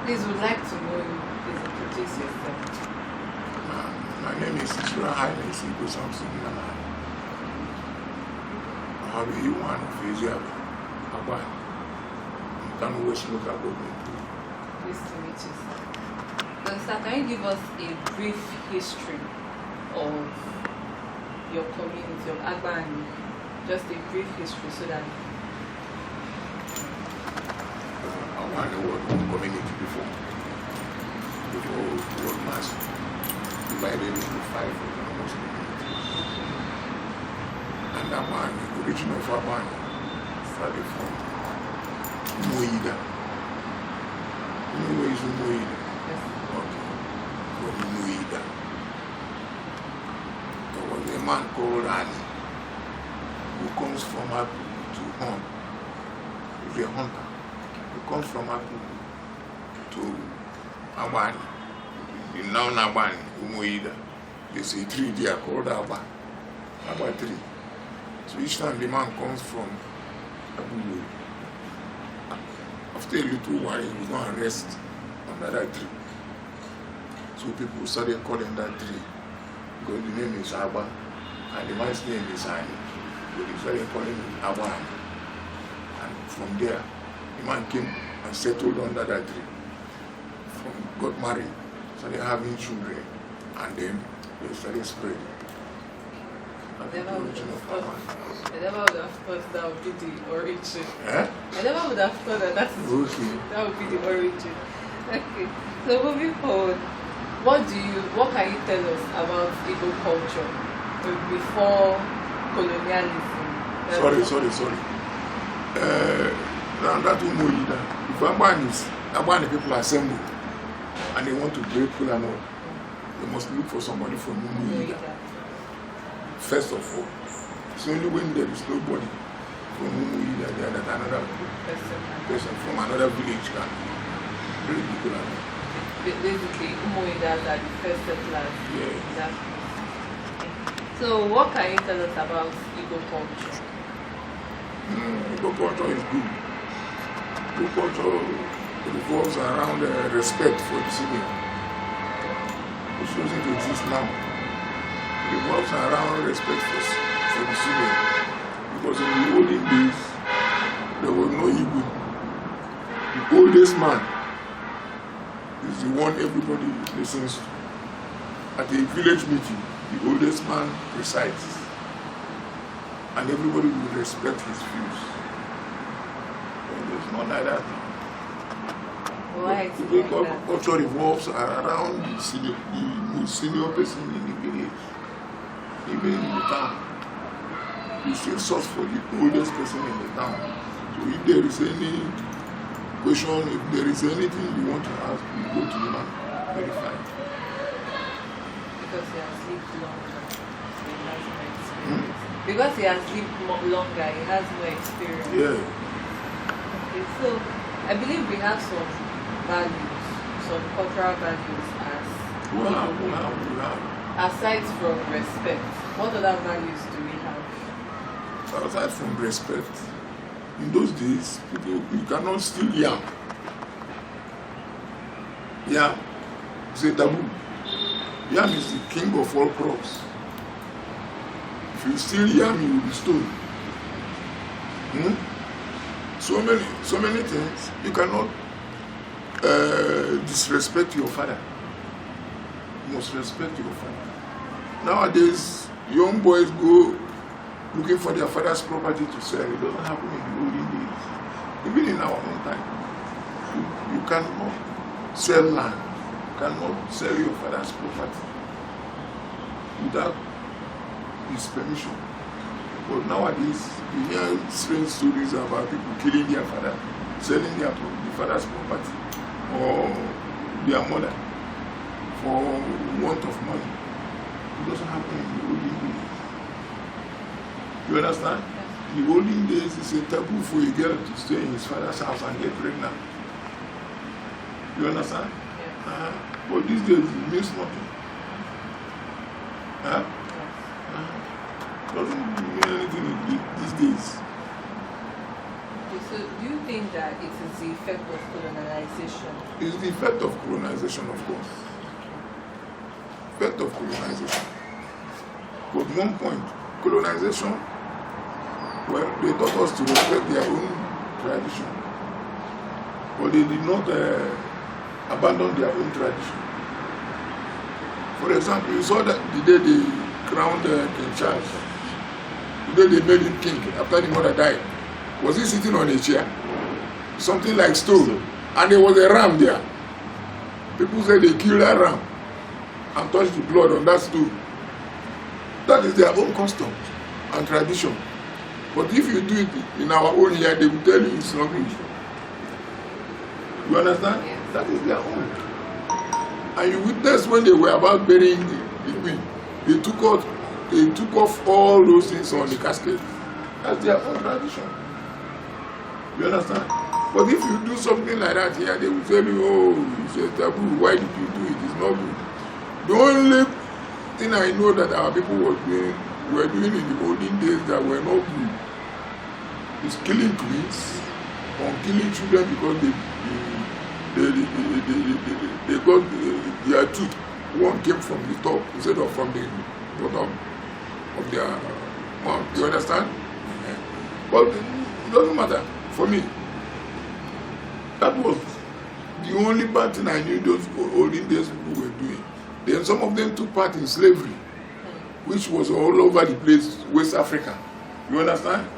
Please, would like to know you. Please introduce yourself. My name is Israel Highness Igwe Samson. I have a one of Asia, Agbani. I'm West Local Government. Pleased to meet you, sir. So, sir, can you give us a brief history of your community, of Agbani? Just a brief history so that Agbani was one community before World Mass divided into 5 autonomous communities. And Agbani, the origin of Agbani started from Moida. You know where is Moida? yes. Okay. From Moida. There was a man called Rani who comes from Aku to hunt. He's a hunter. He comes from Aku to Agbani. In now Agbani, Umoida. There's a tree there called Abba tree. So each time the man comes from Abu, after a little while he will go and rest under that tree. So people started calling that tree because the name is Abba and the man's name is Ani. So they started calling it Abba. And from there, the man came and settled under that tree. Got married, started having children, and then they started spreading. I never would have thought that would be the origin. Eh? I never would have thought that that would be the origin. Okay. So moving forward, what can you tell us about Igbo culture before colonialism? Sorry. Now that Umoida, if Agbani people assemble and they want to break Kulano, they must look for somebody from Umoida. First of all, it's only when there is nobody from Umoida that another person from another village can break the Kulano. Basically, Umoidas are the first settlers. Yeah. So, what can you tell us about Igbo culture? Igbo culture is good. Igbo culture revolves around respect for the senior, which doesn't exist now. It revolves around respect for the senior, because in the olden days, there was no Igwe. The oldest man is the one everybody listens to. At a village meeting, the oldest man presides, and everybody will respect his views. And it's not like that now. Why The culture revolves around the senior person in the village, even in the town. You still search for the oldest person in the town. So if there is any question, if there is anything you want to ask, you go to him and verify. Because he has lived longer, so he has more experience. Because he has lived longer, he has more experience. Yeah. Okay, so I believe we have some values, some cultural values as We have. aside from respect. What other values do we have? Aside from respect, in those days, you cannot steal yam. Yam is a taboo. Yam is the king of all crops. If you steal yam, you will be stoned. So many things. You cannot disrespect your father. You must respect your father. Nowadays, young boys go looking for their father's property to sell. It doesn't happen in the olden days. Even in our own time, you cannot sell land. You cannot sell your father's property without his permission. But nowadays, you hear strange stories about people killing their father, selling the father's property or their mother for want of money. It doesn't happen in the olden days. You understand? In the olden days, it's a taboo for a girl to stay in his father's house and get pregnant. You understand? Yes. But these days, it means nothing. Yes. Doesn't mean anything these days. Okay, so So do you think that it is the effect of colonization? It's the effect of colonization, of course. Effect of colonization. But at one point, colonization, well, they taught us to respect their own tradition. But they did not abandon their own tradition. For example, you saw that the day they crowned King Charles, the day they made him king after the mother died, was he sitting on a chair? Something like stone. And there was a ram there. People said they killed that ram and touched the blood on that stone. That is their own custom and tradition. But if you do it in our own here, they will tell you it's not good. You understand? Yes. That is their own. And you witness when they were about burying the Igwe, they took off all those things on the casket. That's their own tradition. You understand? But if you do something like that here, they will tell you, oh, it's a taboo. Why did you do it? It's not good. The only thing I know that our people were doing in the olden days that were not good is killing twins or killing children because they got their tooth. One came from the top instead of from the bottom of their mouth. You understand? But it doesn't matter for me. That was the only bad thing I knew those olden days people were doing. Then some of them took part in slavery, which was all over the place, West Africa. You understand?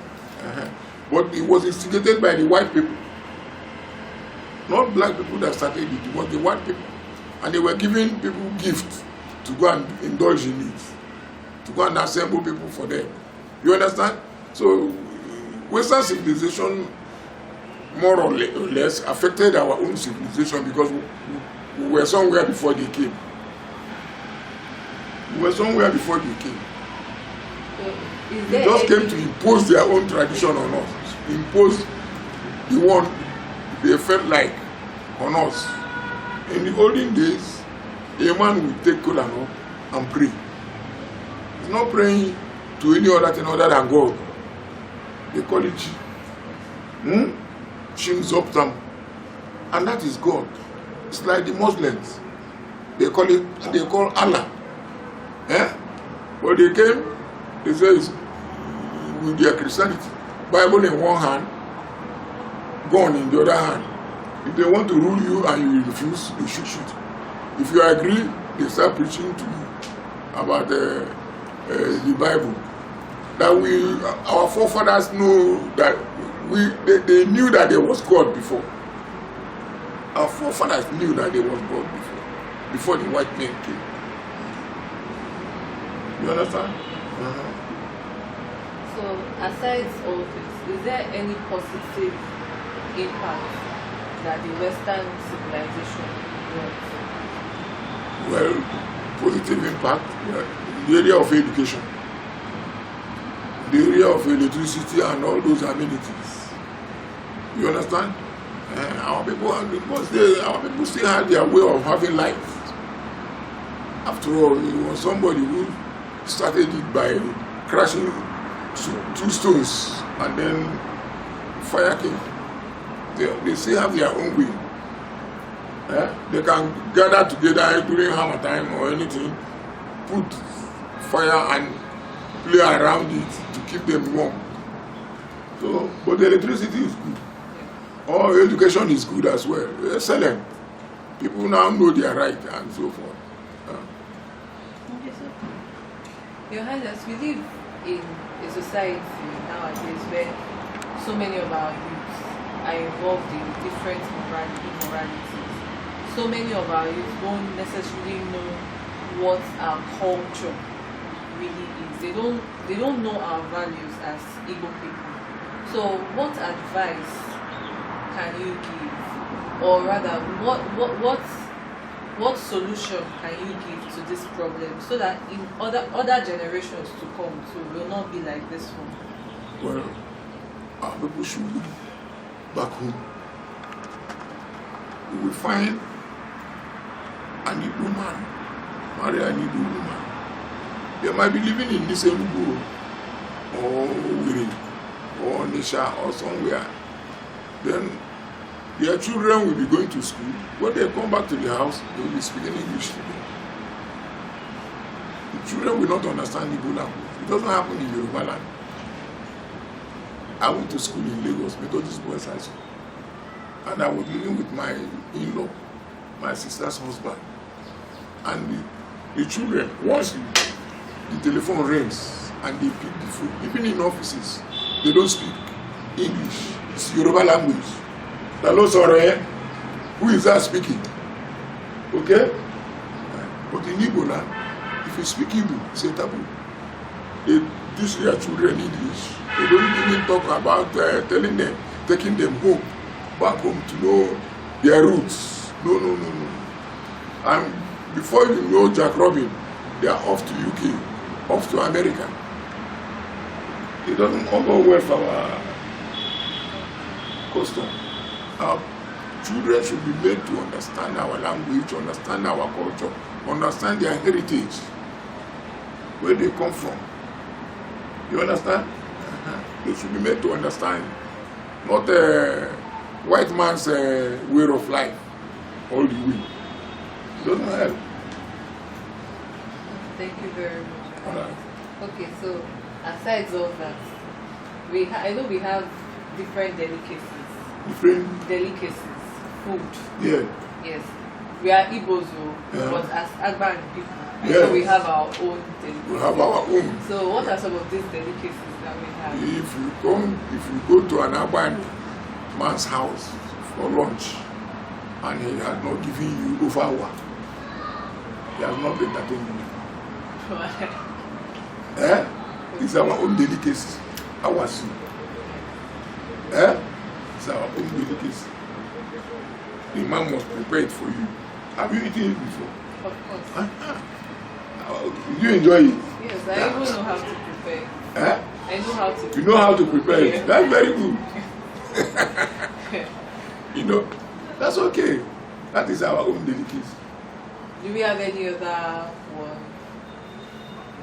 But it was instigated by the white people. Not black people that started it, it was the white people. And they were giving people gifts to go and indulge in it, to go and assemble people for them. You understand? So Western civilization more or less affected our own civilization because we were somewhere before they came. We were somewhere before they came. They just came to impose their own tradition on us, impose the one they felt like on us. In the olden days, a man would take kola nut and pray. He's not praying to any other thing other than God. They call it Chi. Zoptam. And that is God. It's like the Muslims. They call Allah. But they came, they say with their Christianity, Bible in one hand, gun in the other hand. If they want to rule you and you refuse, you should shoot. If you agree, they start preaching to you about the Bible. That our forefathers know that they knew that there was God before. Our forefathers knew that there was God before the white men came. You understand? So, aside all this, is there any positive impact that the Western civilization brought? Well, positive impact in the area of education, the area of electricity and all those amenities. You understand? Our people still had their way of having life. After all, it was somebody who started it by crashing two stones and then fire came. They still have their own way. They can gather together during hammer time or anything, put fire and play around it to keep them warm. So, but the electricity is good. Or education is good as well. Excellent. People now know their right and so forth. Your Highness, we live in a society nowadays where so many of our youths are involved in different immoralities. So many of our youth don't necessarily know what our culture really is. They don't know our values as Igbo people. So what advice can you give, or rather what solution can you give to this problem so that in other generations to come too will not be like this one? Well, our people should look back home. You will find an Igbo man, marry an Igbo woman. They might be living in this Igbo or Wiri or Nisha or somewhere. Then their children will be going to school. When they come back to the house, they will be speaking English to them. The children will not understand Igbo language. It doesn't happen in Yoruba land. I went to school in Lagos, Methodist Boys High School. And I was living with my in-law, my sister's husband. And the children, once the telephone rings and they pick the phone, even in offices, they don't speak English. It's Yoruba language. Hello, sorry. Who is that speaking? Okay? But in Igbo land, if you speak Igbo, it's a taboo. They teach their children English. They don't even talk about telling them, taking them home, back home to know their roots. No. And before you know Jack Robin, they are off to UK, off to America. It doesn't go well for our custom. Our children should be made to understand our language, understand our culture, understand their heritage, where they come from. You understand? They should be made to understand, not a white man's way of life all the way. It doesn't help. Thank you very much. All right. Okay, so aside all that, I know we have different delicacies. Food. Yeah. Yes. We are Igbos, but as Agbani people, so we have our own delicacies. We have our own. So what are some of these delicacies that we have? If you go to an Agbani man's house for lunch and he has not given you over hour, he has not been entertaining you. It's our own delicacy. Our soup. It's our own delicacy. The man must prepare it for you. Have you eaten it before? Of course. Did you enjoy it? Yes, I even know how to prepare. I know how to. You know how to prepare it? That's very good. You know, that's okay. That is our own delicacy. Do we have any other one?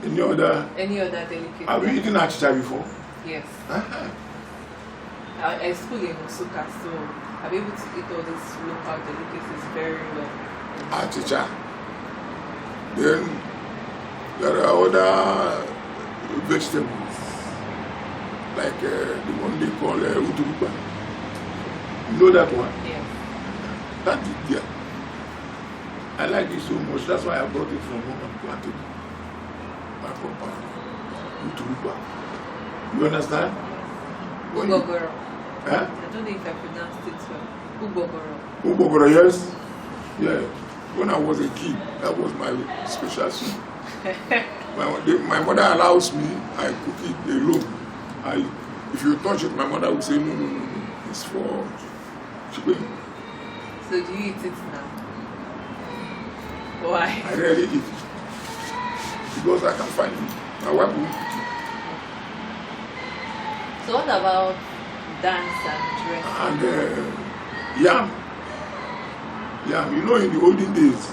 Any other delicacy? Have you eaten achicha before? Yes. I school in Osuka, so I'm able to eat all these local delicacies very well. Achicha. Then there are other vegetables, like the one they call uturupa. You know that one? Yes. That is there. I like it so much. That's why I brought it from home and planted it. My compound. Uturupa. You understand? Ubogoro. I don't know if I pronounced it well. Ubogoro. Ubogoro, yes. Yeah. When I was a kid, that was my special soup. My mother allows me, I cook it alone. If you touch it, my mother will say, no. It's for chicken. So do you eat it now? Why? I rarely eat it. Because I can find it. My wife will eat it. So what about dance and dress? And yam. You know, in the olden days,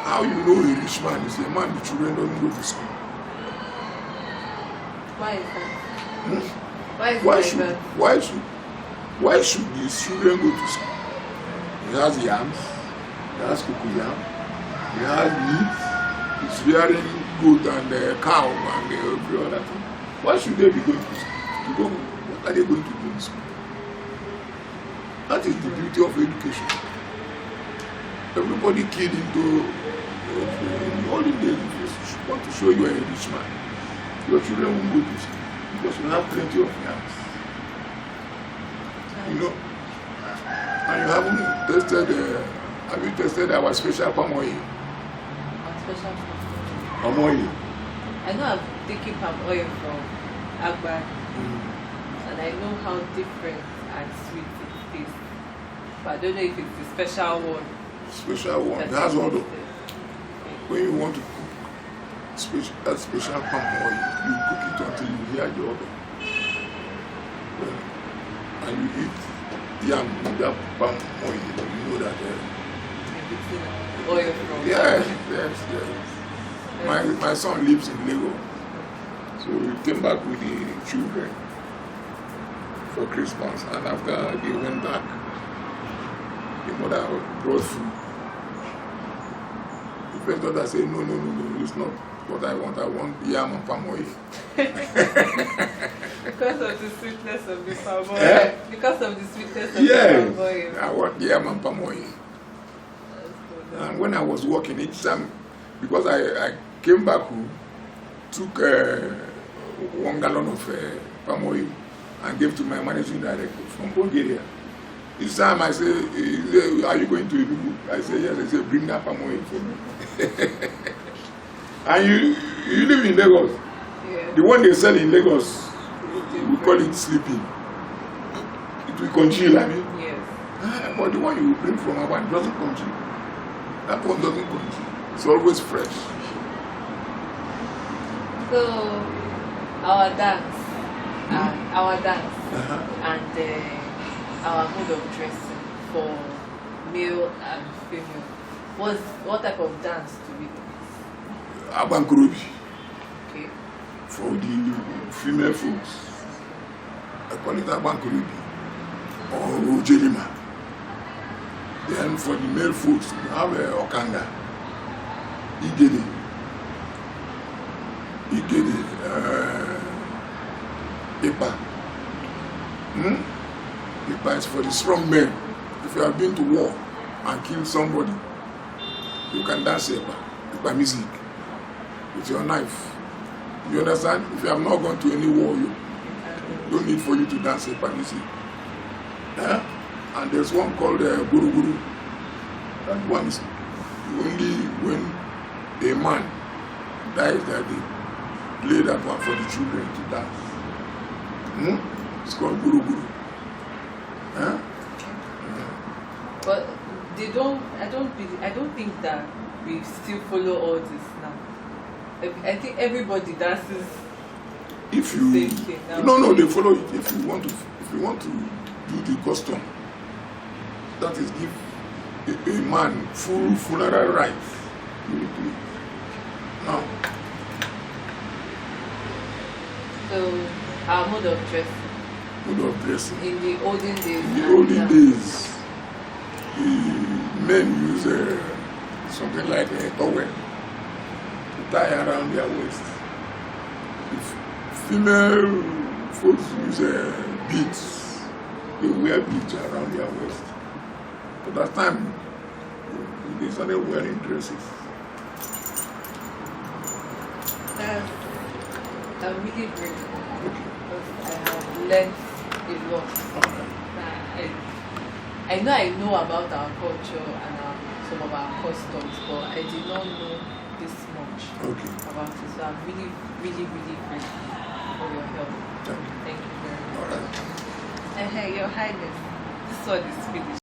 how you know a rich man is a man the children don't go to school. Why is that? Why should these children go to school? He has yams, he has cocoyam, he has meat, he's rearing goat and cow and every other thing. Why should they be going to school? What are they going to do in school? That is the beauty of education. Everybody keyed into in all the days. If you want to show you are a rich man, your children won't go to school because you have plenty of yams. You know, and you haven't tested. Have you tested our special palm oil? Our special Palm oil. I know I've taken palm oil from Agbani, and I know how different and sweet it tastes. But I don't know if it's the special one. Special one. It has all the. When you want to cook that special palm oil, you cook it until you hear the odor. And you eat yam with that palm oil. You know that. Oil from. Yes. My son lives in Lagos, so he came back with the children for for Christmas, and after they went back, the mother brought food. The first daughter said, no, it's not what I want. I want yam and palm oil. Because of the sweetness of the palm oil. Because of the sweetness of the palm oil. I want yam and palm oil. And when I was working each time, because I came back home, took 1 gallon of palm oil and gave to my managing director from Bulgaria. Each time I say, are you going to Igwe? I say, yes. I say, bring that palm oil for me. And you live in Lagos. Yeah. The one they sell in Lagos, we call it sleeping. It will congeal, I mean. Yes. But the one you bring from Agbani doesn't congeal. That one doesn't congeal. It's always fresh. So, our dance, and our mode of dressing for male and female, what type of dance do we do? Abankurubi. Okay. For the female folks, I call it Abankurubi or Ujelima. Then for the male folks, we have Okanga, Igede, Ipa. Ipa is for the strong men. If you have been to war and killed somebody, you can dance Ipa music with your knife. You understand? If you have not gone to any war, you don't need for you to dance Ipa music. And there's one called Guru Guru. That one is only when a man dies that they play that one for the children to dance. It's called Guru Guru. But they don't. I don't think that we still follow all this now. I think everybody dances. If you the same thing now. no, they follow it. If you want to do the custom, that is give a man full funeral rights. You will do it. Now. So our mode of dressing. In the olden days. The men use something like a towel to tie around their waist. If female folks use beads, they wear beads around their waist. At that time, they started wearing dresses. I'm really grateful because I have learned a lot. I know about our culture and some of our customs, but I did not know this much about it. So I'm really, really, really grateful for your help. Thank you very much. All right. Your Highness, this one is finished.